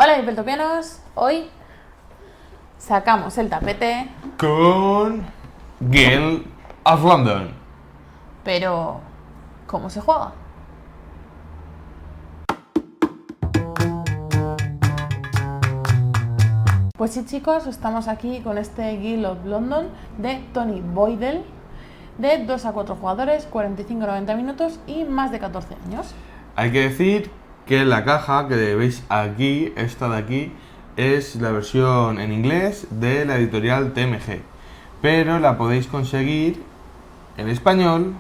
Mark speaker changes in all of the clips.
Speaker 1: Hola, hipertopianos. Hoy sacamos el tapete,
Speaker 2: con Guild of London.
Speaker 1: pero ¿cómo se juega? Pues sí, chicos, estamos aquí con este Guild of London de Tony Boydell, de 2 a 4 jugadores, 45-90 minutos y más de 14 años.
Speaker 2: Hay que decir que la caja que veis aquí, esta de aquí, es la versión en inglés de la editorial TMG, pero la podéis conseguir en español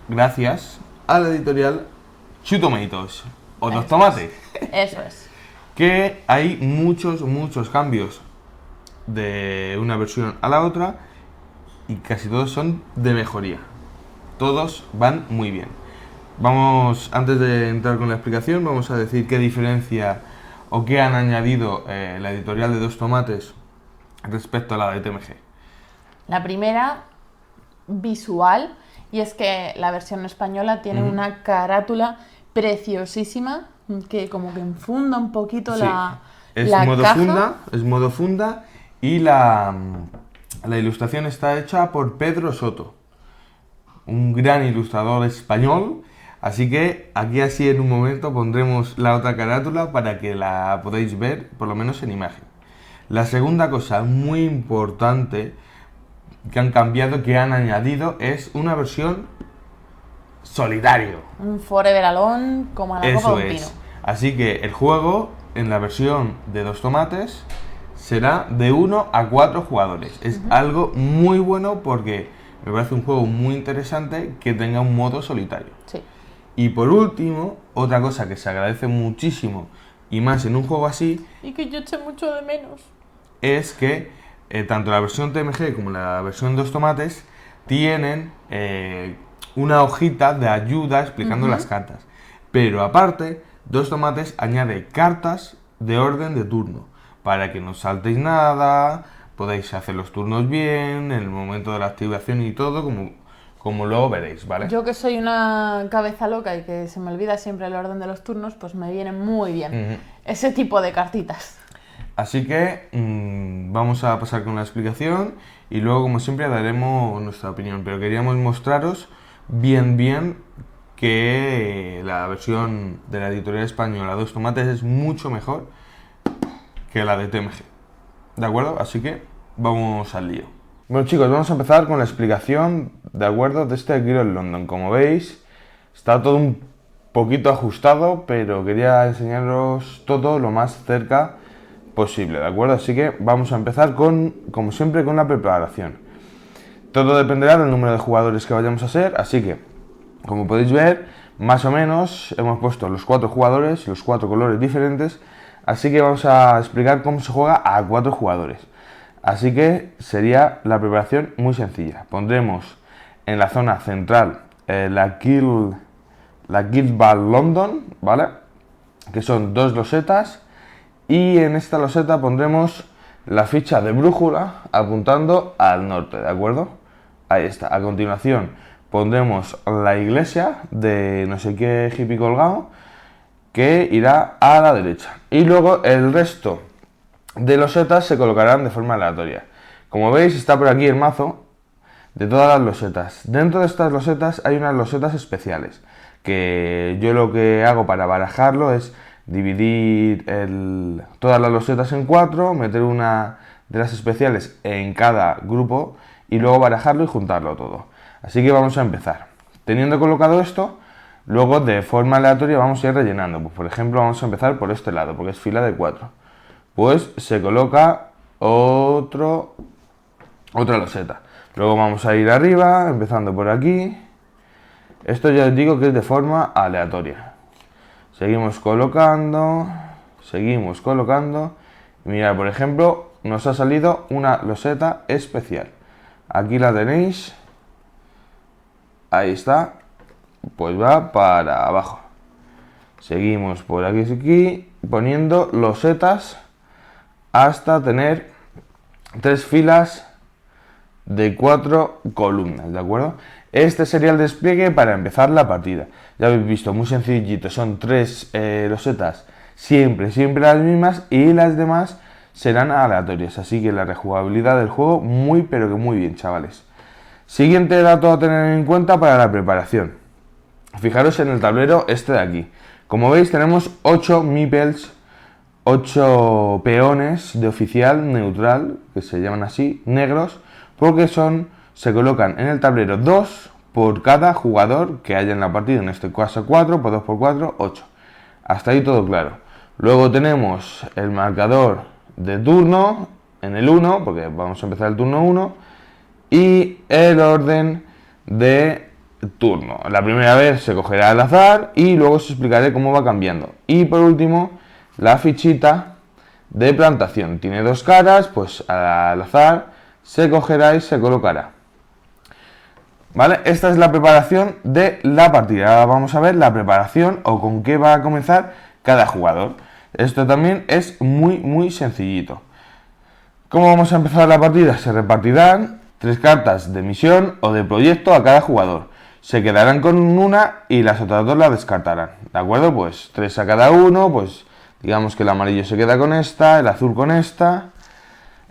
Speaker 2: gracias a la editorial Two Tomatoes o Dos Tomates.
Speaker 1: Eso es.
Speaker 2: Que hay muchos cambios de una versión a la otra y casi todos son de mejoría. Todos van muy bien. Vamos, antes de entrar con la explicación, vamos a decir qué diferencia o qué han añadido la editorial de Dos Tomates respecto a la de TMG.
Speaker 1: La primera, visual, y es que la versión española tiene una carátula preciosísima que como que enfunda un poquito
Speaker 2: Sí,
Speaker 1: la
Speaker 2: modo
Speaker 1: caja.
Speaker 2: funda, es modo funda y la ilustración está hecha por Pedro Soto, un gran ilustrador español. Así que aquí así en un momento pondremos la otra carátula para que la podáis ver, por lo menos en imagen. La segunda cosa muy importante que han cambiado, que han añadido, es una versión solitario.
Speaker 1: Un Forever Alone como a la copa de un pino.
Speaker 2: Así que el juego, en la versión de Dos Tomates, será de 1 a 4 jugadores. Es algo muy bueno porque me parece un juego muy interesante que tenga un modo solitario.
Speaker 1: Sí.
Speaker 2: Y por último, otra cosa que se agradece muchísimo, y más en un juego así,
Speaker 1: Y que yo eché mucho de menos.
Speaker 2: es que tanto la versión TMG como la versión Dos Tomates tienen una hojita de ayuda explicando las cartas. Pero aparte, Dos Tomates añade cartas de orden de turno, para que no saltéis nada, podáis hacer los turnos bien, en el momento de la activación y todo, como luego veréis, ¿vale?
Speaker 1: Yo que soy una cabeza loca y que se me olvida siempre el orden de los turnos, pues me viene muy bien ese tipo de cartitas.
Speaker 2: Así que vamos a pasar con la explicación y luego, como siempre, daremos nuestra opinión. Pero queríamos mostraros bien que la versión de la editorial española Dos Tomates es mucho mejor que la de TMG. ¿De acuerdo? Así que vamos al lío. Bueno, chicos, vamos a empezar con la explicación, ¿de acuerdo?, de este Guild of London. Como veis, está todo un poquito ajustado, pero quería enseñaros todo lo más cerca posible, ¿de acuerdo? Así que vamos a empezar como siempre, con la preparación. Todo dependerá del número de jugadores que vayamos a ser, así que, como podéis ver, más o menos hemos puesto los 4 jugadores, los 4 colores diferentes, así que vamos a explicar cómo se juega a 4 jugadores. Así que sería la preparación muy sencilla. Pondremos en la zona central la Guild of London, ¿vale?, que son 2 losetas, y en esta loseta pondremos la ficha de brújula apuntando al norte, ¿de acuerdo? Ahí está. A continuación pondremos la iglesia de no sé qué hippie colgado, que irá a la derecha. Y luego el resto de losetas se colocarán de forma aleatoria. Como veis, está por aquí el mazo de todas las losetas. Dentro de estas losetas hay unas losetas especiales, que yo lo que hago para barajarlo es dividir todas las losetas en 4, meter una de las especiales en cada grupo y luego barajarlo y juntarlo todo. Así que vamos a empezar. Teniendo colocado esto, luego de forma aleatoria vamos a ir rellenando. Pues, por ejemplo, vamos a empezar por este lado, porque es fila de 4. Pues se coloca otra loseta. Luego vamos a ir arriba, empezando por aquí. Esto ya os digo que es de forma aleatoria. Seguimos colocando. Y mirad, por ejemplo, nos ha salido una loseta especial. Aquí la tenéis. Ahí está. Pues va para abajo. Seguimos por aquí poniendo losetas hasta tener 3 filas de 4 columnas, ¿de acuerdo? Este sería el despliegue para empezar la partida. Ya habéis visto, muy sencillito, son 3 losetas siempre las mismas y las demás serán aleatorias. Así que la rejugabilidad del juego muy pero que muy bien, chavales. Siguiente dato a tener en cuenta para la preparación. Fijaros en el tablero este de aquí. Como veis tenemos 8 meeples, 8 peones de oficial neutral, que se llaman así, negros, porque se colocan en el tablero 2 por cada jugador que haya en la partida, en este caso 4, por 2 por 4, 8. Hasta ahí todo claro. Luego tenemos el marcador de turno en el 1, porque vamos a empezar el turno 1, y el orden de turno. La primera vez se cogerá al azar y luego os explicaré cómo va cambiando. Y por último, la fichita de plantación. Tiene 2 caras, pues al azar se cogerá y se colocará. ¿Vale? Esta es la preparación de la partida. Ahora vamos a ver la preparación o con qué va a comenzar cada jugador. Esto también es muy sencillito. ¿Cómo vamos a empezar la partida? Se repartirán 3 cartas de misión o de proyecto a cada jugador. Se quedarán con una y las otras 2 la descartarán. ¿De acuerdo? Pues 3 a cada uno, pues digamos que el amarillo se queda con esta, el azul con esta,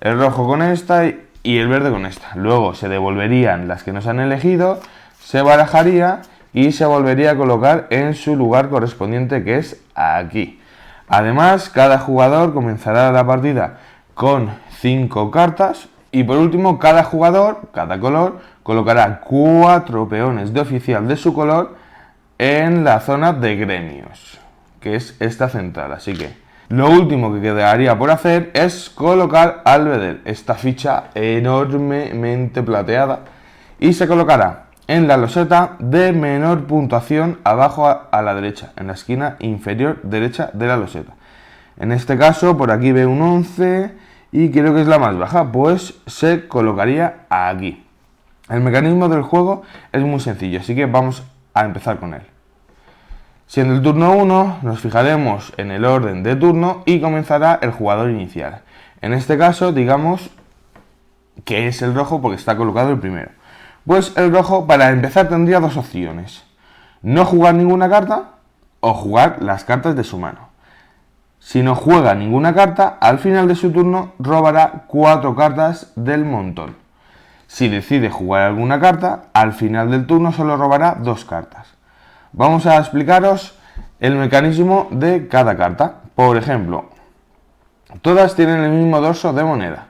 Speaker 2: el rojo con esta y el verde con esta. Luego se devolverían las que nos han elegido, se barajaría y se volvería a colocar en su lugar correspondiente, que es aquí. Además, cada jugador comenzará la partida con 5 cartas y por último cada jugador, cada color, colocará 4 peones de oficial de su color en la zona de gremios, que es esta central. Así que lo último que quedaría por hacer es colocar al Bedel, esta ficha enormemente plateada, y se colocará en la loseta de menor puntuación abajo a la derecha, en la esquina inferior derecha de la loseta. En este caso, por aquí veo un 11 y creo que es la más baja, pues se colocaría aquí. El mecanismo del juego es muy sencillo, así que vamos a empezar con él. Siendo el turno 1, nos fijaremos en el orden de turno y comenzará el jugador inicial. En este caso, digamos que es el rojo porque está colocado el primero. Pues el rojo, para empezar, tendría 2 opciones. No jugar ninguna carta o jugar las cartas de su mano. Si no juega ninguna carta, al final de su turno robará 4 cartas del montón. Si decide jugar alguna carta, al final del turno solo robará 2 cartas. Vamos a explicaros el mecanismo de cada carta. Por ejemplo, todas tienen el mismo dorso de moneda.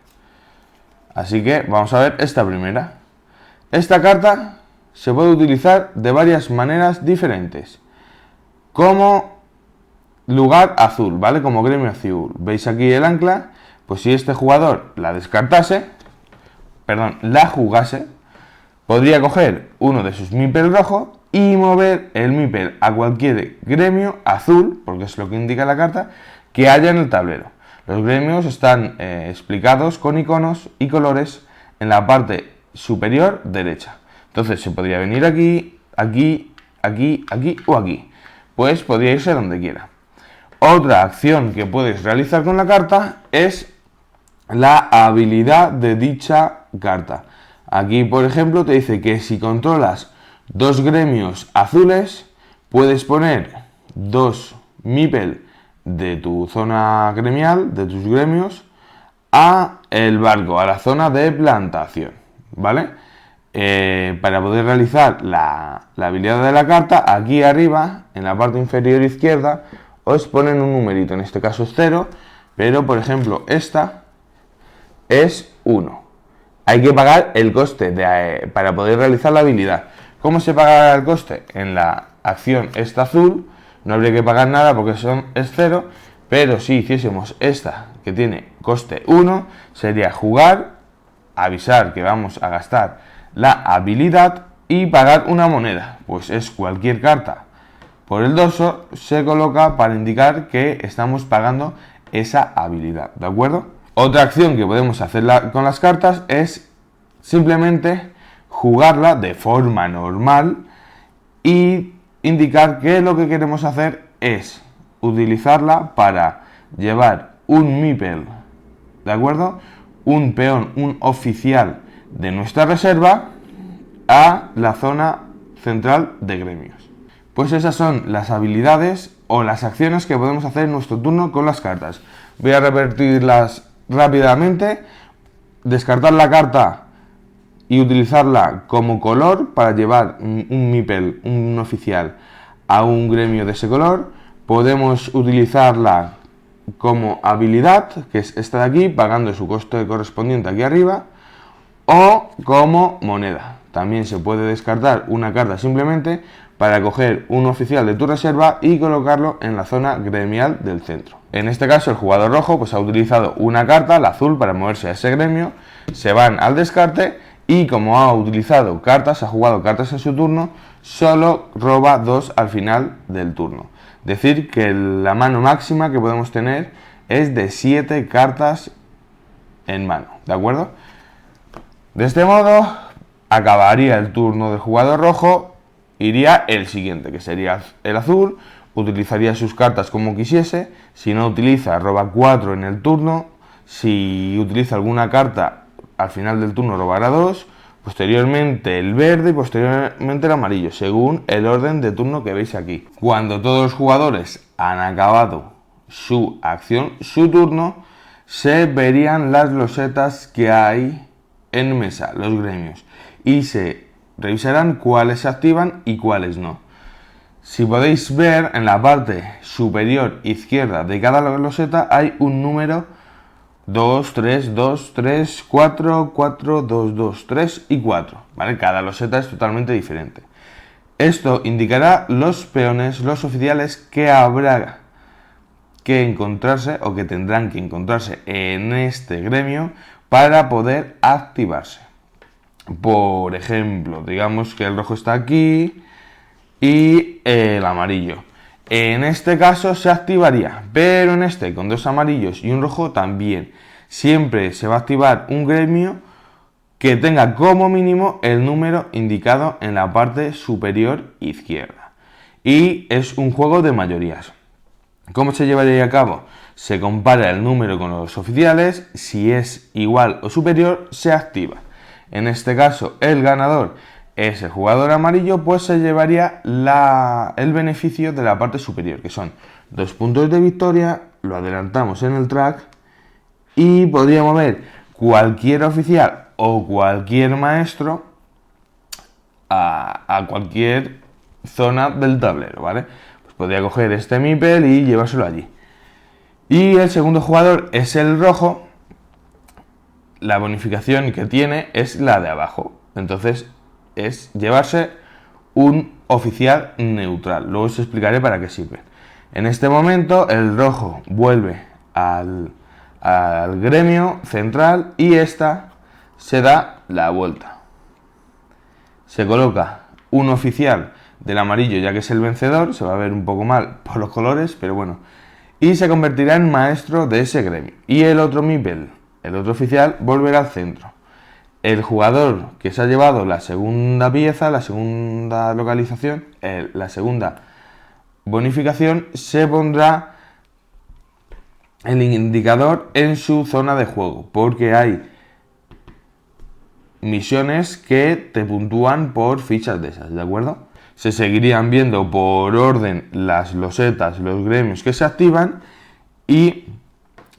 Speaker 2: Así que vamos a ver esta primera. Esta carta se puede utilizar de varias maneras diferentes. Como lugar azul, ¿vale? Como gremio azul. ¿Veis aquí el ancla? Pues si este jugador la jugase, podría coger uno de sus meeples rojo y mover el meeple a cualquier gremio azul, porque es lo que indica la carta, que haya en el tablero. Los gremios están explicados con iconos y colores en la parte superior derecha. Entonces se podría venir aquí, aquí, aquí, aquí o aquí. Pues podría irse donde quiera. Otra acción que puedes realizar con la carta es la habilidad de dicha carta. Aquí, por ejemplo, te dice que si controlas 2 gremios azules, puedes poner 2 meeple de tu zona gremial, de tus gremios, a el barco, a la zona de plantación, ¿vale? Para poder realizar la habilidad de la carta, aquí arriba, en la parte inferior izquierda, os ponen un numerito, en este caso es 0, pero por ejemplo esta es 1. Hay que pagar el coste para poder realizar la habilidad. ¿Cómo se paga el coste? En la acción esta azul no habría que pagar nada porque es 0, pero si hiciésemos esta que tiene coste 1, sería jugar, avisar que vamos a gastar la habilidad y pagar una moneda. Pues es cualquier carta por el dorso, se coloca para indicar que estamos pagando esa habilidad, ¿de acuerdo? Otra acción que podemos hacer con las cartas es simplemente jugarla de forma normal y indicar que lo que queremos hacer es utilizarla para llevar un meeple, ¿de acuerdo? Un peón, un oficial de nuestra reserva a la zona central de gremios. Pues esas son las habilidades o las acciones que podemos hacer en nuestro turno con las cartas. Voy a repetirlas rápidamente. Descartar la carta y utilizarla como color para llevar un meeple, un oficial, a un gremio de ese color. Podemos utilizarla como habilidad, que es esta de aquí, pagando su coste correspondiente aquí arriba, o como moneda. También se puede descartar una carta simplemente para coger un oficial de tu reserva y colocarlo en la zona gremial del centro. En este caso el jugador rojo pues ha utilizado una carta, la azul, para moverse a ese gremio, se van al descarte y como ha utilizado cartas, ha jugado cartas en su turno, solo roba 2 al final del turno. Decir que la mano máxima que podemos tener es de 7 cartas en mano, ¿de acuerdo? De este modo acabaría el turno del jugador rojo, iría el siguiente, que sería el azul, utilizaría sus cartas como quisiese, si no utiliza roba 4 en el turno, si utiliza alguna carta al final del turno robará 2, posteriormente el verde y posteriormente el amarillo, según el orden de turno que veis aquí. Cuando todos los jugadores han acabado su acción, su turno, se verían las losetas que hay en mesa, los gremios, y se revisarán cuáles se activan y cuáles no. Si podéis ver, en la parte superior izquierda de cada loseta hay un número 2, 3, 2, 3, 4, 4, 2, 2, 3 y 4, ¿vale? Cada loseta es totalmente diferente. Esto indicará los peones, los oficiales que habrá que encontrarse o que tendrán que encontrarse en este gremio para poder activarse. Por ejemplo, digamos que el rojo está aquí y el amarillo. En este caso se activaría, pero en este con 2 amarillos y un rojo también. Siempre se va a activar un gremio que tenga como mínimo el número indicado en la parte superior izquierda. Y es un juego de mayorías. ¿Cómo se llevaría a cabo? Se compara el número con los oficiales, si es igual o superior se activa. En este caso el ganador es el jugador amarillo, pues se llevaría el beneficio de la parte superior, que son 2 puntos de victoria, lo adelantamos en el track y podría mover cualquier oficial o cualquier maestro a cualquier zona del tablero, ¿vale? Pues podría coger este meeple y llevárselo allí. Y el segundo jugador es el rojo, la bonificación que tiene es la de abajo, entonces es llevarse un oficial neutral. Luego os explicaré para qué sirve. En este momento el rojo vuelve al gremio central y esta se da la vuelta. Se coloca un oficial del amarillo, ya que es el vencedor, se va a ver un poco mal por los colores, pero bueno, y se convertirá en maestro de ese gremio. Y el otro meeple, el otro oficial, volverá al centro. El jugador que se ha llevado la segunda pieza, la segunda localización, la segunda bonificación, se pondrá el indicador en su zona de juego, porque hay misiones que te puntúan por fichas de esas, ¿de acuerdo? Se seguirían viendo por orden las losetas, los gremios que se activan y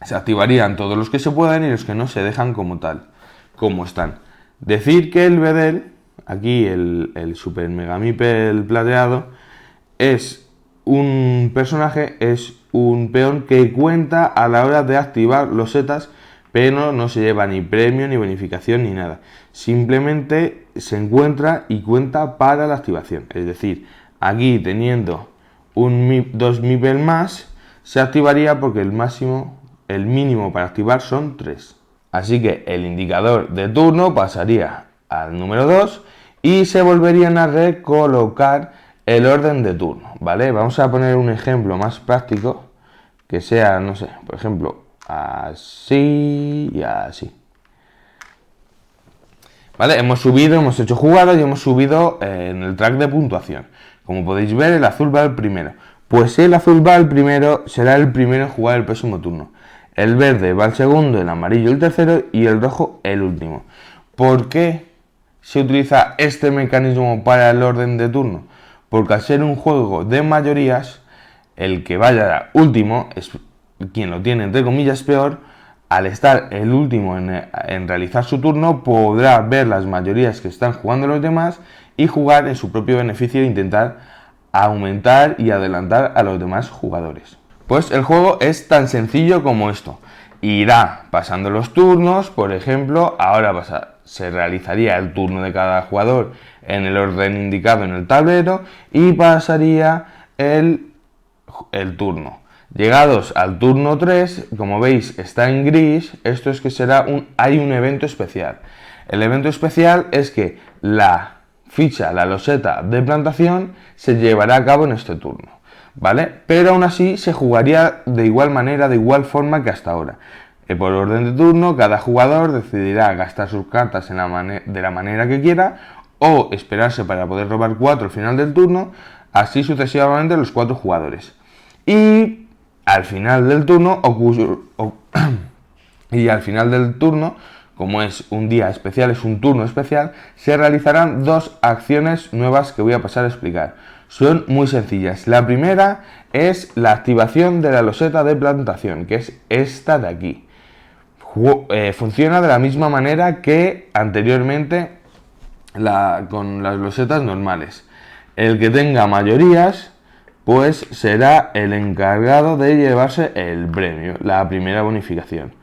Speaker 2: se activarían todos los que se puedan y los que no se dejan como tal, como están. Decir que el Bedel, aquí el Super Mega Meeple plateado, es un personaje, es un peón que cuenta a la hora de activar losetas, pero no se lleva ni premio, ni bonificación, ni nada. Simplemente se encuentra y cuenta para la activación. Es decir, aquí teniendo 2 meeple más, se activaría porque el mínimo para activar son 3. Así que el indicador de turno pasaría al número 2 y se volverían a recolocar el orden de turno, ¿vale? Vamos a poner un ejemplo más práctico que sea, no sé, por ejemplo, así y así. ¿Vale? Hemos hecho jugadas y hemos subido en el track de puntuación. Como podéis ver, el azul va al primero. Pues si el azul va al primero, será el primero en jugar el próximo turno. El verde va al segundo, el amarillo el tercero y el rojo el último. ¿Por qué se utiliza este mecanismo para el orden de turno? Porque al ser un juego de mayorías, el que vaya último es quien lo tiene entre comillas peor. Al estar el último en realizar su turno, podrá ver las mayorías que están jugando los demás y jugar en su propio beneficio e intentar aumentar y adelantar a los demás jugadores. Pues el juego es tan sencillo como esto. Irá pasando los turnos, por ejemplo, ahora se realizaría el turno de cada jugador en el orden indicado en el tablero y pasaría el turno. Llegados al turno 3, como veis está en gris, esto es que hay un evento especial. El evento especial es que la loseta de plantación se llevará a cabo en este turno, ¿vale? Pero aún así se jugaría de igual manera, de igual forma que hasta ahora. Por orden de turno, cada jugador decidirá gastar sus cartas de la manera que quiera o esperarse para poder robar 4 al final del turno, así sucesivamente los 4 jugadores. Y al final del turno, como es un día especial, es un turno especial, se realizarán 2 acciones nuevas que voy a pasar a explicar. Son muy sencillas. La primera es la activación de la loseta de plantación, que es esta de aquí. Funciona de la misma manera que anteriormente con las losetas normales. El que tenga mayorías pues será el encargado de llevarse el premio, la primera bonificación.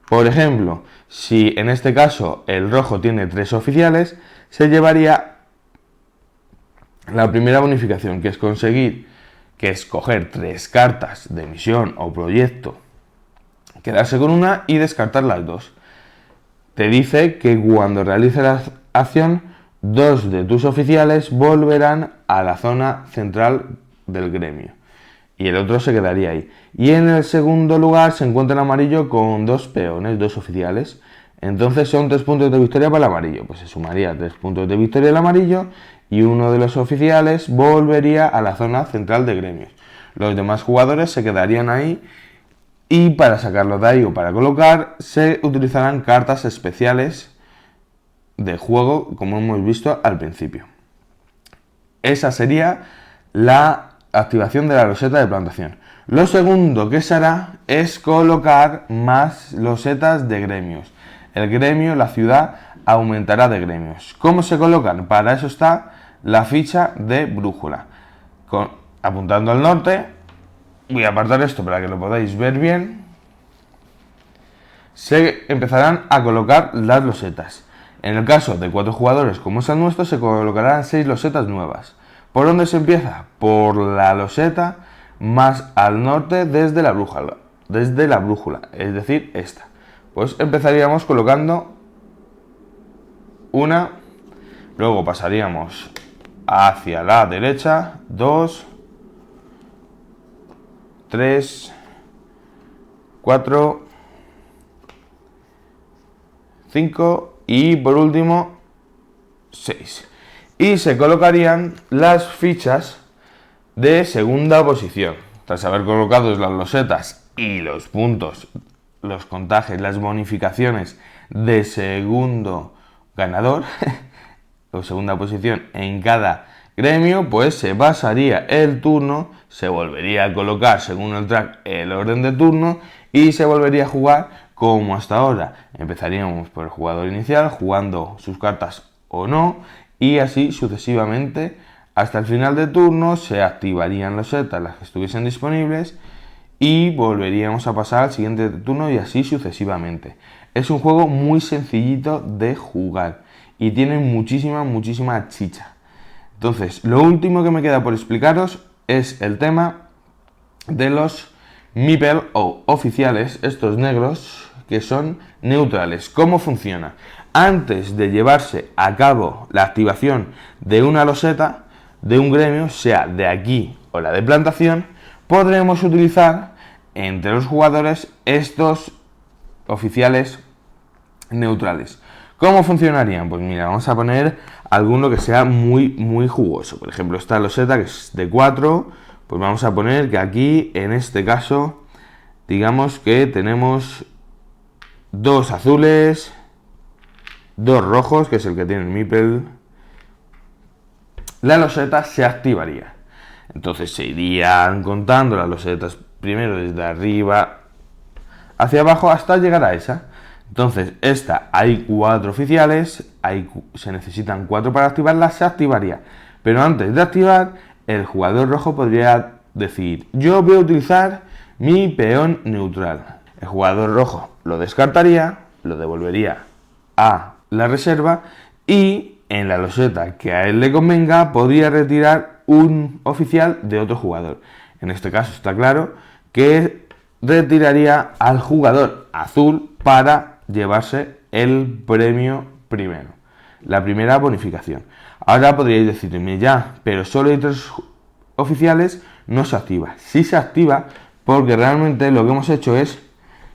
Speaker 2: Por ejemplo, si en este caso el rojo tiene 3 oficiales, se llevaría la primera bonificación, que es coger 3 cartas de misión o proyecto, quedarse con una y descartar las 2. Te dice que cuando realice la acción, 2 de tus oficiales volverán a la zona central del gremio y el otro se quedaría ahí. Y en el segundo lugar se encuentra el amarillo con 2 peones, 2 oficiales. Entonces son 3 puntos de victoria para el amarillo. Pues se sumaría 3 puntos de victoria al amarillo y uno de los oficiales volvería a la zona central de gremios. Los demás jugadores se quedarían ahí y para sacarlos de ahí o para colocar se utilizarán cartas especiales de juego, como hemos visto al principio. Esa sería la activación de la loseta de plantación. Lo segundo que se hará es colocar más losetas de gremios. El gremio, la ciudad, aumentará de gremios. ¿Cómo se colocan? Para eso está la ficha de brújula. Apuntando al norte, voy a apartar esto para que lo podáis ver bien. Se empezarán a colocar las losetas. En el caso de 4 jugadores como es el nuestro, se colocarán 6 losetas nuevas. ¿Por dónde se empieza? Por la loseta más al norte desde la brújula, es decir, esta. Pues empezaríamos colocando una, luego pasaríamos hacia la derecha, 2, 3, 4, 5 y por último 6. Y se colocarían las fichas de segunda posición. Tras haber colocado las losetas y los puntos, los contajes, las bonificaciones de segundo ganador o segunda posición en cada gremio, pues se pasaría el turno, se volvería a colocar según el track el orden de turno y se volvería a jugar como hasta ahora. Empezaríamos por el jugador inicial jugando sus cartas o no, y así sucesivamente hasta el final de turno se activarían losetas las que estuviesen disponibles y volveríamos a pasar al siguiente turno y así sucesivamente. Es un juego muy sencillito de jugar y tiene muchísima chicha. Entonces, lo último que me queda por explicaros es el tema de los meeple o oficiales, estos negros que son neutrales. ¿Cómo funciona? Antes de llevarse a cabo la activación de una loseta de un gremio, sea de aquí o la de plantación, podremos utilizar entre los jugadores estos oficiales neutrales. ¿Cómo funcionarían? Pues mira, vamos a poner alguno que sea muy jugoso. Por ejemplo, esta loseta que es de 4, pues vamos a poner que aquí, en este caso, digamos que tenemos 2 azules, 2 rojos, que es el que tiene el meeple. La loseta se activaría. Entonces se irían contando las losetas primero desde arriba hacia abajo hasta llegar a esa. Entonces, esta hay 4 oficiales, se necesitan 4 para activarla, se activaría. Pero antes de activar, el jugador rojo podría decir: yo voy a utilizar mi peón neutral. El jugador rojo lo descartaría, lo devolvería a la reserva y en la loseta que a él le convenga podría retirar un oficial de otro jugador. En este caso está claro que retiraría al jugador azul para llevarse el premio primero, la primera bonificación. Ahora podríais decirme: ya, pero solo hay 3 oficiales, no se activa. Sí se activa porque realmente lo que hemos hecho es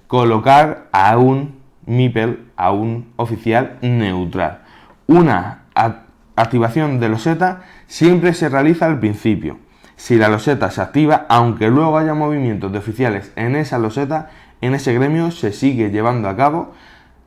Speaker 2: colocar a un meeple, a un oficial neutral. Una activación de loseta siempre se realiza al principio. Si la loseta se activa, aunque luego haya movimientos de oficiales en esa loseta, en ese gremio se sigue llevando a cabo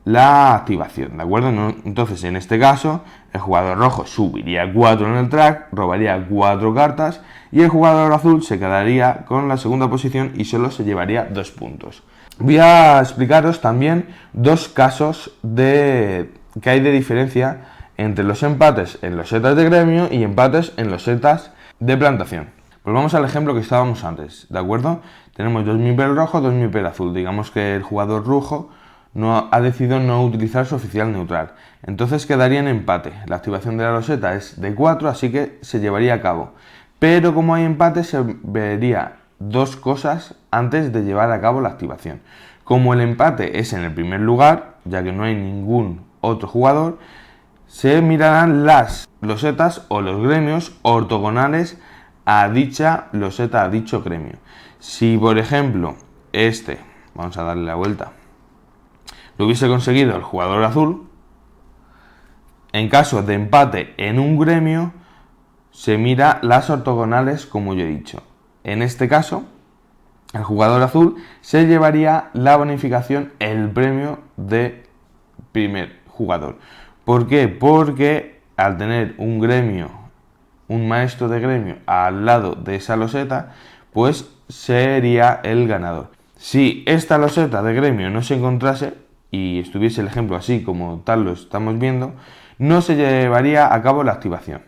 Speaker 2: la activación, ¿de acuerdo? Entonces, en este caso, el jugador rojo subiría 4 en el track, robaría 4 cartas y el jugador azul se quedaría con la segunda posición y solo se llevaría 2 puntos. Voy a explicaros también 2 casos que hay de diferencia entre los empates en losetas de gremio y empates en losetas de plantación. Pues vamos al ejemplo que estábamos antes, ¿de acuerdo? Tenemos 2 meeples rojos, 2 meeples azul. Digamos que el jugador rojo ha decidido no utilizar su oficial neutral. Entonces quedaría en empate. La activación de la loseta es de 4, así que se llevaría a cabo. Pero como hay empate, se vería 2 cosas antes de llevar a cabo la activación. Como el empate es en el primer lugar, ya que no hay ningún otro jugador, se mirarán las losetas o los gremios ortogonales a dicha loseta, a dicho gremio. Si, por ejemplo, vamos a darle la vuelta, lo hubiese conseguido el jugador azul, en caso de empate en un gremio, se mira las ortogonales como yo he dicho. En este caso, el jugador azul se llevaría la bonificación, el premio de primer jugador. ¿Por qué? Porque al tener un gremio, un maestro de gremio al lado de esa loseta, pues sería el ganador. Si esta loseta de gremio no se encontrase y estuviese el ejemplo así como tal lo estamos viendo, no se llevaría a cabo la activación,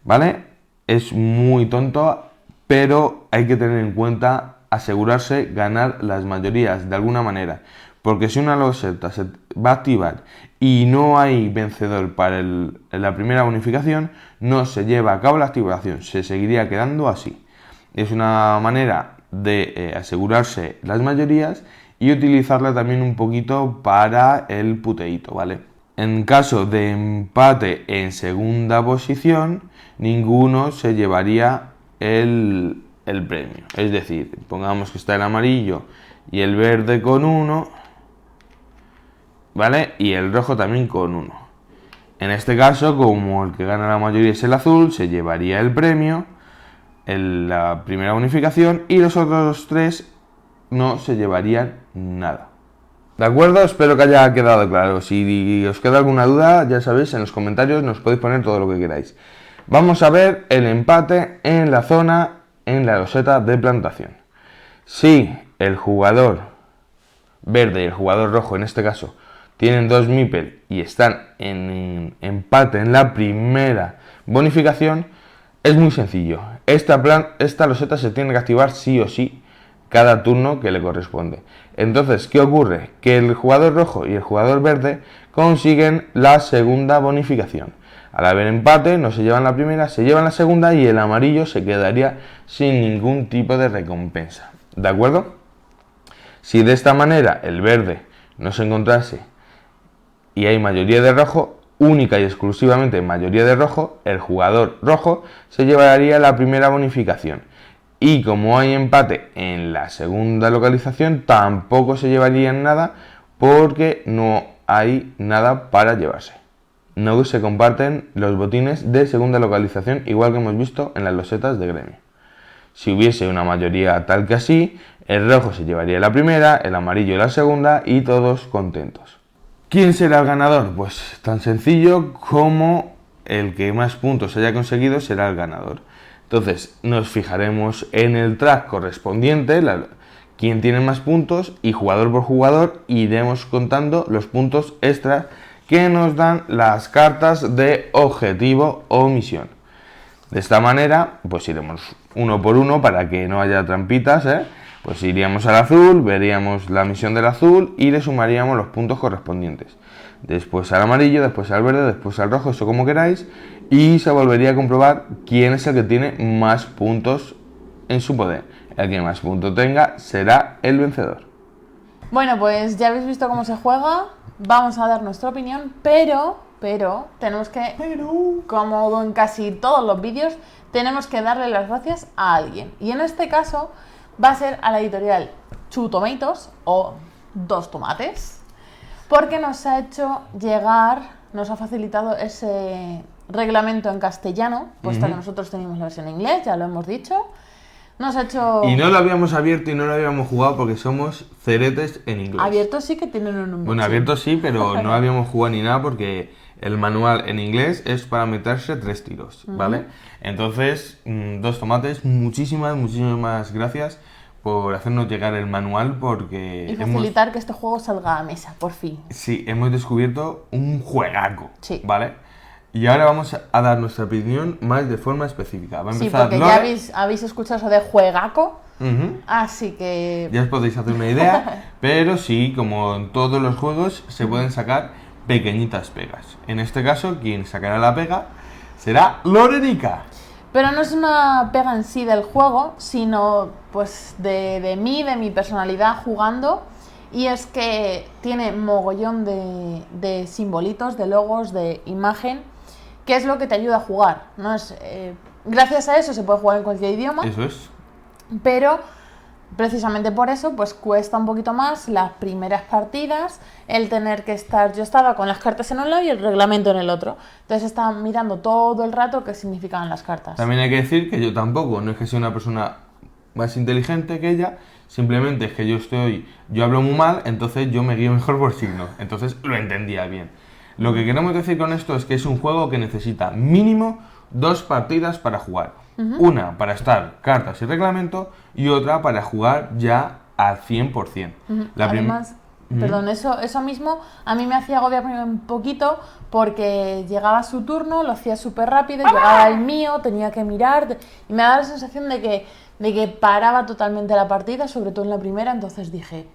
Speaker 2: ¿vale? Es muy tonto, pero hay que tener en cuenta asegurarse ganar las mayorías de alguna manera, porque si una loseta se va a activar y no hay vencedor para la primera bonificación, no se lleva a cabo la activación, se seguiría quedando así. Es una manera de asegurarse las mayorías y utilizarla también un poquito para el puteíto, ¿vale? En caso de empate en segunda posición, ninguno se llevaría el premio. Es decir, pongamos que está el amarillo y el verde con 1, ¿vale? Y el rojo también con 1. En este caso, como el que gana la mayoría es el azul, se llevaría el premio, la primera bonificación, y los otros 3 no se llevarían nada. ¿De acuerdo? Espero que haya quedado claro. Si os queda alguna duda, ya sabéis, en los comentarios nos podéis poner todo lo que queráis. Vamos a ver el empate en la zona, en la loseta de plantación. Si el jugador verde y el jugador rojo, en este caso, tienen 2 meeples y están en empate en la primera bonificación, es muy sencillo. Esta loseta se tiene que activar sí o sí cada turno que le corresponde. Entonces, ¿qué ocurre? Que el jugador rojo y el jugador verde consiguen la segunda bonificación. Al haber empate, no se llevan la primera, se llevan la segunda y el amarillo se quedaría sin ningún tipo de recompensa. ¿De acuerdo? Si de esta manera el verde no se encontrase y hay mayoría de rojo, única y exclusivamente mayoría de rojo, el jugador rojo se llevaría la primera bonificación. Y como hay empate en la segunda localización, tampoco se llevarían nada porque no hay nada para llevarse. No se comparten los botines de segunda localización, igual que hemos visto en las losetas de gremio. Si hubiese una mayoría tal que así, el rojo se llevaría la primera, el amarillo la segunda y todos contentos. ¿Quién será el ganador? Pues tan sencillo como el que más puntos haya conseguido será el ganador. Entonces nos fijaremos en el track correspondiente, quién tiene más puntos, y jugador por jugador iremos contando los puntos extras que nos dan las cartas de objetivo o misión. De esta manera, pues iremos uno por uno para que no haya trampitas, Pues iríamos al azul, veríamos la misión del azul y le sumaríamos los puntos correspondientes. Después al amarillo, después al verde, después al rojo, eso como queráis, y se volvería a comprobar quién es el que tiene más puntos en su poder. El que más puntos tenga será el vencedor.
Speaker 1: Bueno, pues ya habéis visto cómo se juega, vamos a dar nuestra opinión, pero tenemos que, como en casi todos los vídeos, tenemos que darle las gracias a alguien. Y en este caso va a ser a la editorial Two Tomatoes o Dos Tomates, porque nos ha hecho llegar, nos ha facilitado ese reglamento en castellano, puesto que nosotros teníamos la versión en inglés, ya lo hemos dicho. Nos ha hecho...
Speaker 2: Y no lo habíamos abierto y no lo habíamos jugado porque somos ceretes en inglés.
Speaker 1: Abiertos sí que tienen un unboxing.
Speaker 2: Bueno, abiertos sí, pero no habíamos jugado ni nada porque el manual en inglés es para meterse 3 tiros, ¿vale? Entonces, Dos Tomates, muchísimas gracias por hacernos llegar el manual porque...
Speaker 1: Y facilitar que este juego salga a mesa, por fin.
Speaker 2: Sí, hemos descubierto un juegaco,
Speaker 1: sí.
Speaker 2: ¿Vale? Y ahora vamos a dar nuestra opinión más de forma específica. Va a empezar
Speaker 1: porque
Speaker 2: Lore.
Speaker 1: ya habéis escuchado eso de juegaco, así que...
Speaker 2: Ya os podéis hacer una idea, pero sí, como en todos los juegos, se pueden sacar pequeñitas pegas. En este caso, quien sacará la pega será Lorenica.
Speaker 1: Pero no es una pega en sí del juego, sino pues de mí, de mi personalidad jugando. Y es que tiene mogollón de simbolitos, de logos, de imagen, que es lo que te ayuda a jugar. ¿No? Gracias a eso se puede jugar en cualquier idioma.
Speaker 2: Eso es.
Speaker 1: Pero precisamente por eso pues cuesta un poquito más las primeras partidas, el tener que estar... Yo estaba con las cartas en un lado y el reglamento en el otro. Entonces estaba mirando todo el rato qué significaban las cartas.
Speaker 2: También hay que decir que yo tampoco, no es que sea una persona más inteligente que ella, simplemente es que yo hablo muy mal, entonces yo me guío mejor por signos, entonces lo entendía bien. Lo que queremos decir con esto es que es un juego que necesita mínimo 2 partidas para jugar. Una para estar cartas y reglamento y otra para jugar ya al 100%.
Speaker 1: Además, perdón, eso mismo a mí me hacía agobiar un poquito porque llegaba su turno, lo hacía súper rápido, llegaba el mío, tenía que mirar y me daba la sensación de que paraba totalmente la partida, sobre todo en la primera, entonces dije...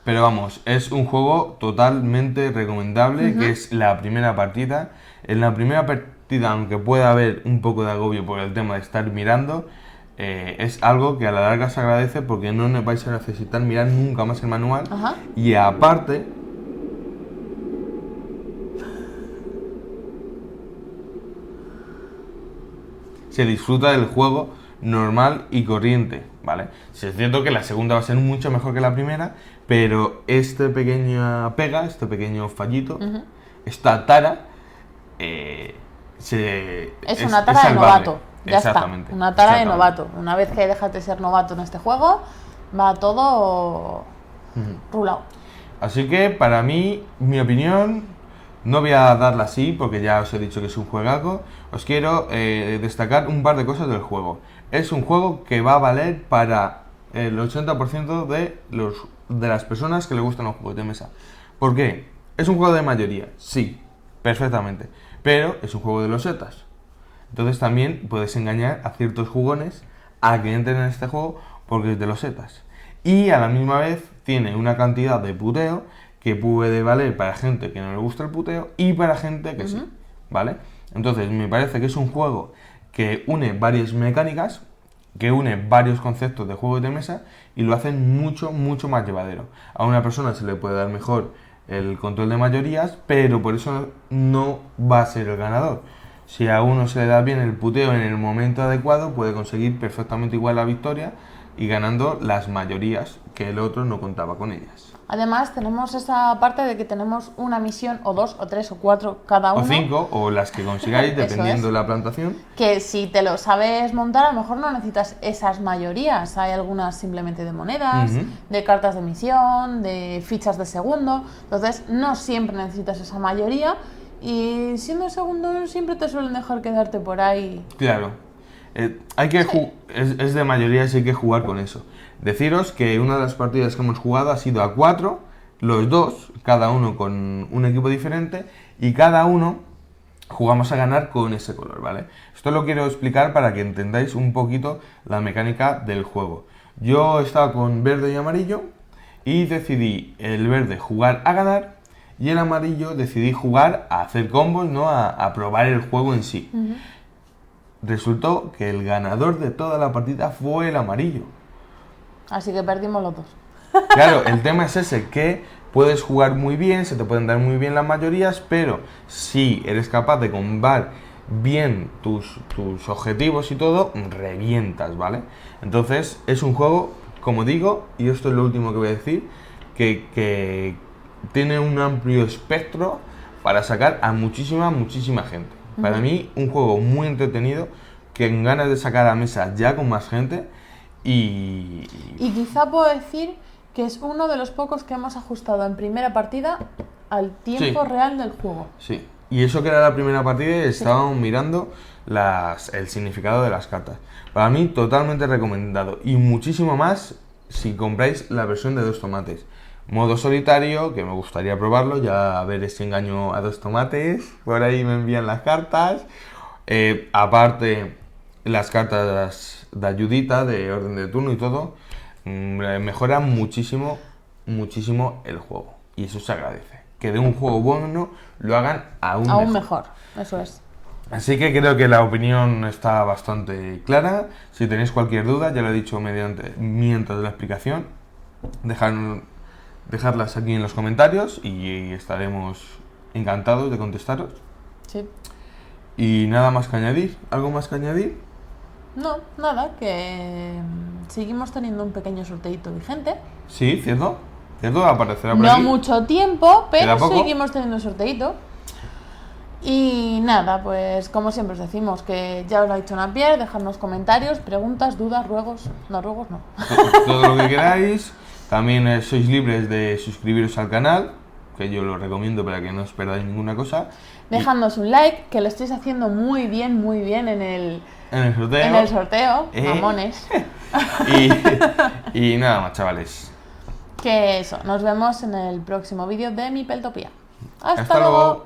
Speaker 2: Pero vamos, es un juego totalmente recomendable, que es la primera partida. En la primera partida, aunque pueda haber un poco de agobio por el tema de estar mirando, es algo que a la larga se agradece porque no vais a necesitar mirar nunca más el manual. Y aparte... se disfruta del juego normal y corriente, ¿vale? Si es cierto que la segunda va a ser mucho mejor que la primera, pero este pequeña pega, este pequeño fallito, esta tara,
Speaker 1: es una tara de novato, ya está, una tara de novato. Una vez que dejas de ser novato en este juego, va todo rulado.
Speaker 2: Así que para mí, mi opinión, no voy a darla así porque ya os he dicho que es un juegaco. Os quiero destacar un par de cosas del juego. Es un juego que va a valer para el 80% de las personas que le gustan los juegos de mesa. ¿Por qué? ¿Es un juego de mayoría? Sí, perfectamente. Pero es un juego de losetas. Entonces también puedes engañar a ciertos jugones a que entren en este juego porque es de losetas. Y a la misma vez tiene una cantidad de puteo que puede valer para gente que no le gusta el puteo y para gente que sí, ¿vale? Entonces me parece que es un juego que une varias mecánicas, que une varios conceptos de juegos de mesa y lo hacen mucho más llevadero. A una persona se le puede dar mejor el control de mayorías, pero por eso no va a ser el ganador. Si a uno se le da bien el puteo en el momento adecuado, puede conseguir perfectamente igual la victoria y ganando las mayorías que el otro no contaba con ellas.
Speaker 1: Además tenemos esa parte de que tenemos una misión o 2 o 3 o 4 cada uno.
Speaker 2: O 5 o las que consigáis dependiendo de la plantación.
Speaker 1: Que si te lo sabes montar a lo mejor no necesitas esas mayorías. Hay algunas simplemente de monedas, de cartas de misión, de fichas de segundo. Entonces no siempre necesitas esa mayoría y siendo segundo siempre te suelen dejar quedarte por ahí.
Speaker 2: Claro. Es de mayoría, sí hay que jugar con eso. Deciros que una de las partidas que hemos jugado ha sido a 4, los dos, cada uno con un equipo diferente, y cada uno jugamos a ganar con ese color, ¿vale? Esto lo quiero explicar para que entendáis un poquito la mecánica del juego. Yo estaba con verde y amarillo y decidí el verde jugar a ganar y el amarillo decidí jugar a hacer combos, ¿no? A probar el juego en sí. Resultó que el ganador de toda la partida fue el amarillo.
Speaker 1: Así que perdimos los dos.
Speaker 2: Claro, el tema es ese, que puedes jugar muy bien, se te pueden dar muy bien las mayorías, pero si eres capaz de combar bien tus objetivos y todo, revientas, ¿vale? Entonces, es un juego, como digo, y esto es lo último que voy a decir, que tiene un amplio espectro para sacar a muchísima gente. Para mí, un juego muy entretenido, que en ganas de sacar a mesa ya con más gente. Y
Speaker 1: quizá puedo decir que es uno de los pocos que hemos ajustado en primera partida al tiempo real del juego.
Speaker 2: Sí, y eso que era la primera partida y estábamos mirando el significado de las cartas. Para mí, totalmente recomendado. Y muchísimo más si compráis la versión de 2 tomates. Modo solitario, que me gustaría probarlo, ya a ver si engaño a 2 tomates. Por ahí me envían las cartas. Aparte, las cartas de ayudita, de orden de turno y todo, mejoran muchísimo el juego. Y eso se agradece. Que de un juego bueno lo hagan aún
Speaker 1: mejor. Eso es.
Speaker 2: Así que creo que la opinión está bastante clara. Si tenéis cualquier duda, ya lo he dicho mientras la explicación, dejadlas aquí en los comentarios y estaremos encantados de contestaros.
Speaker 1: Sí. Y
Speaker 2: nada más que añadir. ¿Algo más que añadir?
Speaker 1: No, nada, que seguimos teniendo un pequeño sorteito vigente.
Speaker 2: Sí, cierto. Aparecerá por
Speaker 1: aquí.
Speaker 2: No
Speaker 1: mucho tiempo, pero seguimos teniendo sorteito. Y nada, pues como siempre os decimos, que ya os lo ha dicho Napier, dejadnos comentarios, preguntas, dudas, ruegos. No, ruegos no.
Speaker 2: Todo lo que queráis. También sois libres de suscribiros al canal, que yo lo recomiendo para que no os perdáis ninguna cosa.
Speaker 1: Dejadnos un like, que lo estáis haciendo muy bien en el sorteo. Mamones.
Speaker 2: y nada más, chavales.
Speaker 1: Que eso, nos vemos en el próximo vídeo de Mi Peltopía.
Speaker 2: Hasta luego.